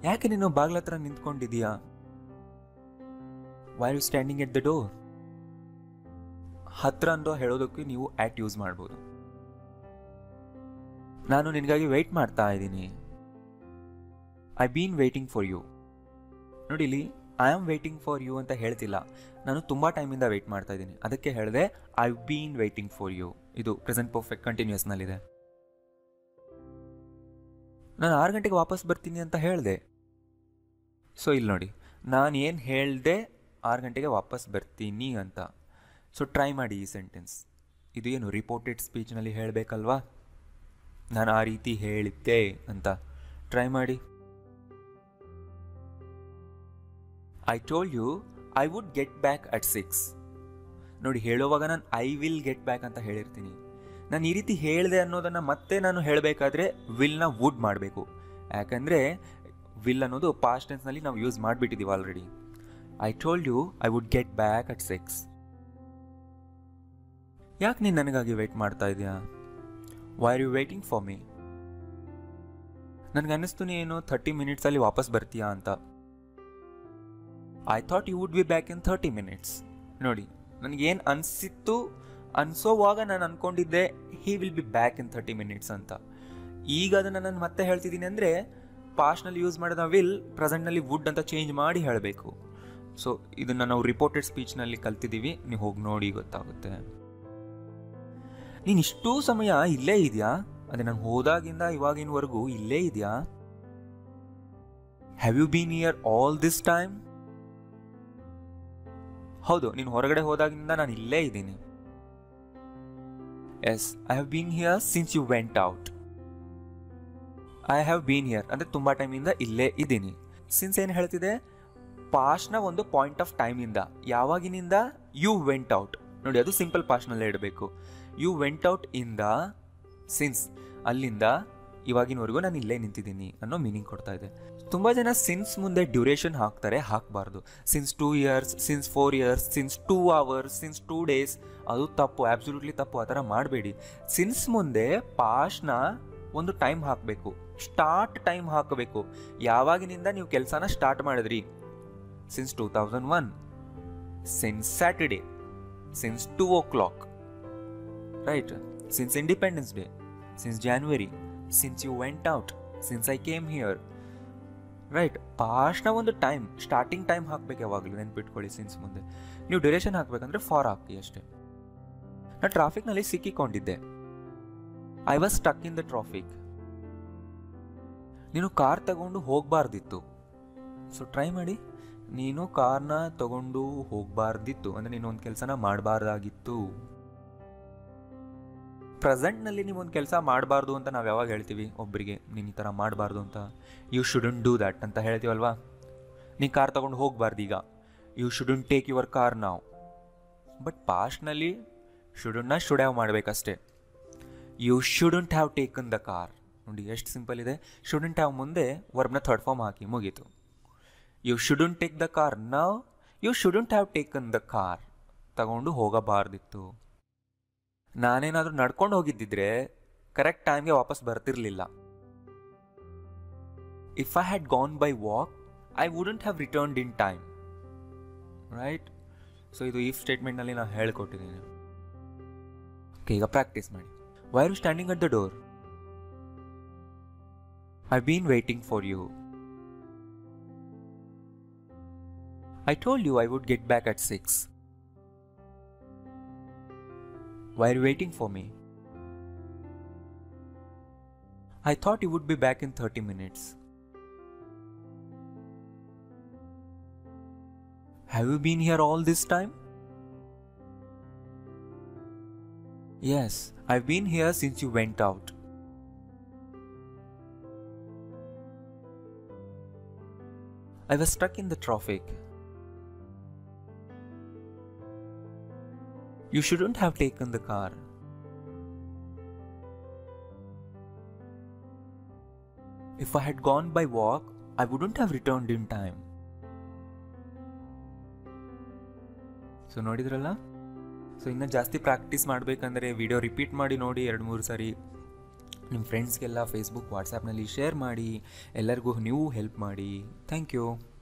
ಯಾಕೆ ನೀನು ಬಾಗ್ಲ ಹತ್ರ ನಿಂತ್ಕೊಂಡಿದೀಯಾ? Why are you standing at the door? ಹತ್ರ ಅಂತ ಹೇಳೋದಕ್ಕೆ ನೀವು ಆಟ್ ಯೂಸ್ ಮಾಡ್ಬೋದು. ನಾನು ನಿನಗಾಗಿ ವೆಯ್ಟ್ ಮಾಡ್ತಾ ಇದ್ದೀನಿ. I been waiting for you. ನೋಡಿ, ಇಲ್ಲಿ I am waiting for you ಅಂತ ಹೇಳ್ತಿಲ್ಲ, ನಾನು ತುಂಬ ಟೈಮಿಂದ ವೆಯ್ಟ್ ಮಾಡ್ತಾ ಇದ್ದೀನಿ, ಅದಕ್ಕೆ ಹೇಳಿದೆ I been waiting for you. ಇದು ಪ್ರೆಸೆಂಟ್ ಪರ್ಫೆಕ್ಟ್ ಕಂಟಿನ್ಯೂಸ್ನಲ್ಲಿದೆ. ನಾನು 6 ಗಂಟೆಗೆ ವಾಪಸ್ ಬರ್ತೀನಿ ಅಂತ ಹೇಳಿದೆ. ಸೊ ಇಲ್ಲಿ ನೋಡಿ, ನಾನು ಏನು ಹೇಳಿದೆ 6 ಗಂಟೆಗೆ ವಾಪಸ್ ಬರ್ತೀನಿ ಅಂತ. ಸೊ ಟ್ರೈ ಮಾಡಿ ಈ ಸೆಂಟೆನ್ಸ್. ಇದು ಏನು ರಿಪೋರ್ಟೆಡ್ ಸ್ಪೀಚ್ನಲ್ಲಿ ಹೇಳಬೇಕಲ್ವಾ, ನಾನು ಆ ರೀತಿ ಹೇಳಿದ್ದೆ ಅಂತ. ಟ್ರೈ ಮಾಡಿ. I told you I would get back at 6. ನೋಡಿ, ಹೇಳುವಾಗ ನಾನು ಐ ವಿಲ್ ಗೆಟ್ ಬ್ಯಾಕ್ ಅಂತ ಹೇಳಿರ್ತೀನಿ. ನಾನು ಈ ರೀತಿ ಹೇಳಿದೆ ಅನ್ನೋದನ್ನು ಮತ್ತೆ ನಾನು ಹೇಳಬೇಕಾದ್ರೆ ವಿಲ್ನ ವುಡ್ ಮಾಡಬೇಕು. ಯಾಕಂದರೆ ವಿಲ್ ಅನ್ನೋದು ಪಾಸ್ಟ್ ಟೆನ್ಸ್ನಲ್ಲಿ ನಾವು ಯೂಸ್ ಮಾಡಿಬಿಟ್ಟಿದ್ದೀವಿ already. I told you I would get back at 6. ಯಾಕೆ ನೀನು ನನಗಾಗಿ ವೆಯ್ಟ್ ಮಾಡ್ತಾ ಇದೆಯಾ? Why are you waiting for me? ನನಗನ್ನಿಸ್ತು ನೀನು 30 ಮಿನಿಟ್ಸಲ್ಲಿ ವಾಪಸ್ ಬರ್ತೀಯಾ ಅಂತ. I thought you would be back in 30 minutes. ನೋಡಿ, ನನಗೇನು ಅನಿಸಿತ್ತು ಅನಿಸೋವಾಗ ನಾನು ಅಂದ್ಕೊಂಡಿದ್ದೆ he will be back in 30 minutes ಅಂತ. ಈಗ ಅದನ್ನು ನಾನು ಮತ್ತೆ ಹೇಳ್ತಿದ್ದೀನಿ ಅಂದರೆ ಪಾಸ್ಟ್ನಲ್ಲಿ ಯೂಸ್ ಮಾಡಿದ ವಿಲ್ ಪ್ರೆಸೆಂಟ್ನಲ್ಲಿ ವುಡ್ ಅಂತ ಚೇಂಜ್ ಮಾಡಿ ಹೇಳಬೇಕು. ಸೊ ಇದನ್ನು ನಾವು ರಿಪೋರ್ಟೆಡ್ ಸ್ಪೀಚ್ನಲ್ಲಿ ಕಲ್ತಿದ್ದೀವಿ, ನೀವು ಹೋಗಿ ನೋಡಿ ಗೊತ್ತಾಗುತ್ತೆ. ನೀನು ಇಷ್ಟೂ ಸಮಯ ಇಲ್ಲೇ ಇದೆಯಾ? ಅದೇ ನಾನು ಹೋದಾಗಿಂದ ಇವಾಗಿನವರೆಗೂ ಇಲ್ಲೇ ಇದೆಯಾ? Have you been here all this time? ಹೌದು, ನೀನು ಹೊರಗಡೆ ಹೋದಾಗಿಂದ ನಾನು ಇಲ್ಲೇ ಇದ್ದೀನಿ. Yes, I have been here since you went out. I have been here ಅಂದರೆ ತುಂಬ ಟೈಮಿಂದ ಇಲ್ಲೇ ಇದ್ದೀನಿ. ಸಿನ್ಸ್ ಏನು ಹೇಳ್ತಿದೆ? ಪಾಸ್ಟ್ನ ಒಂದು ಪಾಯಿಂಟ್ ಆಫ್ ಟೈಮಿಂದ, ಯಾವಾಗಿನಿಂದ? You went out. ನೋಡಿ, ಅದು ಸಿಂಪಲ್ ಪಾಸ್ಟ್ನಲ್ಲೇ ಇಡಬೇಕು. ಯು ವೆಂಟ್ ಔಟ್ ಇಂದ ಸಿನ್ಸ್, ಅಲ್ಲಿಂದ ಇವಾಗಿನವರೆಗೂ ನಾನು ಇಲ್ಲೇ ನಿಂತಿದ್ದೀನಿ ಅನ್ನೋ ಮೀನಿಂಗ್ ಕೊಡ್ತಾ ಇದೆ. ತುಂಬ ಜನ ಸಿನ್ಸ್ ಮುಂದೆ ಡ್ಯೂರೇಷನ್ ಹಾಕ್ತಾರೆ, ಹಾಕಬಾರ್ದು. Since 2 years, since 4 years, since 2 hours, since 2 days, ಅದು ತಪ್ಪು, ಆಬ್ಸಲ್ಯೂಟ್ಲಿ ತಪ್ಪು. ಆ ಥರ ಮಾಡಬೇಡಿ. ಸಿನ್ಸ್ ಮುಂದೆ ಪಾಸ್ಟ್ನ ಒಂದು ಟೈಮ್ ಹಾಕಬೇಕು, ಸ್ಟಾರ್ಟ್ ಟೈಮ್ ಹಾಕಬೇಕು. ಯಾವಾಗಿನಿಂದ ನೀವು ಕೆಲಸನ ಸ್ಟಾರ್ಟ್ ಮಾಡಿದ್ರಿ? Since 2001, since Saturday, since 2 o'clock, right? Since independence day, since January, since you went out, since I came here, right? ಪಾಸ್ಟ್ನ ಒಂದು ಟೈಮ್, ಸ್ಟಾರ್ಟಿಂಗ್ ಟೈಮ್ ಹಾಕಬೇಕು. ಯಾವಾಗಲೂ ನೆನ್ಪಿಟ್ಕೊಳ್ಳಿ. ಸಿನ್ಸ್ ಮುಂದೆ ನೀವು ಡ್ಯೂರೇಷನ್ ಹಾಕಬೇಕಂದ್ರೆ ಫಾರ್ ಹಾಕಿ ಅಷ್ಟೇ. ನಾನು ಟ್ರಾಫಿಕ್ನಲ್ಲಿ ಸಿಕ್ಕಿಕೊಂಡಿದ್ದೆ. I was stuck in the traffic. ನೀನು ಕಾರ್ ತಗೊಂಡು ಹೋಗಬಾರ್ದಿತ್ತು. ಸೊ ಟ್ರೈ ಮಾಡಿ. ನೀನು ಕಾರ್ನ ತಗೊಂಡು ಹೋಗಬಾರ್ದಿತ್ತು ಅಂದರೆ ನೀನು ಒಂದು ಕೆಲಸನ ಮಾಡಬಾರ್ದಾಗಿತ್ತು. ಪ್ರೆಸೆಂಟ್ನಲ್ಲಿ ನೀವು ಒಂದು ಕೆಲಸ ಮಾಡಬಾರ್ದು ಅಂತ ನಾವು ಯಾವಾಗ ಹೇಳ್ತೀವಿ ಒಬ್ಬರಿಗೆ, ನೀನು ಈ ಥರ ಮಾಡಬಾರ್ದು ಅಂತ? ಯು ಶುಡಂಟ್ ಡೂ ದ್ಯಾಟ್ ಅಂತ ಹೇಳ್ತೀವಲ್ವಾ? ನೀನು ಕಾರ್ ತಗೊಂಡು ಹೋಗಬಾರ್ದು ಈಗ. You shouldn't take your car now. But ಪಾಸ್ಟ್ನಲ್ಲಿ ಶುಡನ್ನ ಶುಡ್ ಹ್ಯಾವ್ ಮಾಡಬೇಕಷ್ಟೇ. You shouldn't have taken the car. ನೋಡಿ ಎಷ್ಟು ಸಿಂಪಲ್ ಇದೆ. ಶುಡಂಟ್ ಹ್ಯಾವ್ ಮುಂದೆ ವರ್ಬ್ನ ಥರ್ಡ್ ಫಾರ್ಮ್ ಹಾಕಿ, ಮುಗೀತು. You shouldn't take the car now. You shouldn't have taken the car. ತಗೊಂಡು ಹೋಗಬಾರ್ದಿತ್ತು. ನಾನೇನಾದರೂ ನಡ್ಕೊಂಡು ಹೋಗಿದ್ದಿದ್ರೆ ಕರೆಕ್ಟ್ ಟೈಮ್ಗೆ ವಾಪಸ್ ಬರ್ತಿರ್ಲಿಲ್ಲ. If I had gone by walk I wouldn't have returned in time, right? So ಇದು ಇಫ್ ಸ್ಟೇಟ್ಮೆಂಟ್ನಲ್ಲಿ ನಾನು ಹೇಳ್ಕೊಟ್ಟಿದ್ದೀನಿ. ಓಕೆ, ಈಗ ಪ್ರಾಕ್ಟೀಸ್ ಮಾಡಿ. Why are you standing at the door? I been waiting for you. I told you I would get back at 6. Why are you waiting for me? I thought you would be back in 30 minutes. Have you been here all this time? Yes, I've been here since you went out. I was stuck in the traffic. You shouldn't have taken the car. If I had gone by walk, I wouldn't have returned in time. So ನೋಡಿದ್ರಲ್ಲ? So ಇನ್ನೂ ಜಾಸ್ತಿ practice ಮಾಡಬೇಕಂದ್ರೆ video repeat ಮಾಡಿ ನೋಡಿ 2-3 ಸಾರಿ. ನಿಮ್ಮ ಫ್ರೆಂಡ್ಸ್ಗೆಲ್ಲ Facebook ವಾಟ್ಸಪ್ನಲ್ಲಿ share ಮಾಡಿ. ಎಲ್ಲರಿಗೂ ನೀವು ಹೆಲ್ಪ್ ಮಾಡಿ. Thank you.